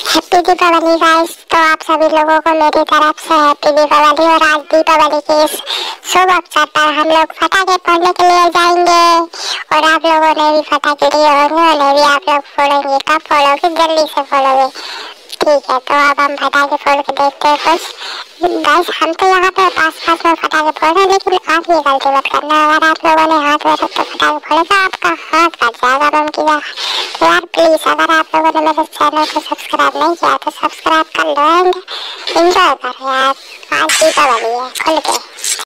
Happy Deepawali guys. तो आप सभी लोगों को मेरी तरफ से हैप्पी दीपावली। और आज दीपावली के इस शुभ अवसर पर हम लोग पटाखे फोड़ने के लिए जाएंगे और आप लोगों ने भी पटाखे लिए होंगे, उन्हें भी आप लोग फोड़ेंगे। कब फोड़ोगे? जल्दी से फोड़ोगे, ठीक है। तो अब हम पटाखे फोड़ के देखते हैं कुछ। गाइस हम तो यहाँ पे पास में पटाखे फोड़ रहे हैं, लेकिन आप ये गलती मत करना। अगर आप लोगों ने हाथ में रख के पटाखे फोड़े तो आपका हाथ कट जाएगा बम की जगह। तो यार प्लीज, अगर आप लोगों ने मेरे चैनल को सब्सक्राइब नहीं किया तो सब्सक्राइब कर लो एंड एंजॉय करो यार। आज दीपावली है खुल के।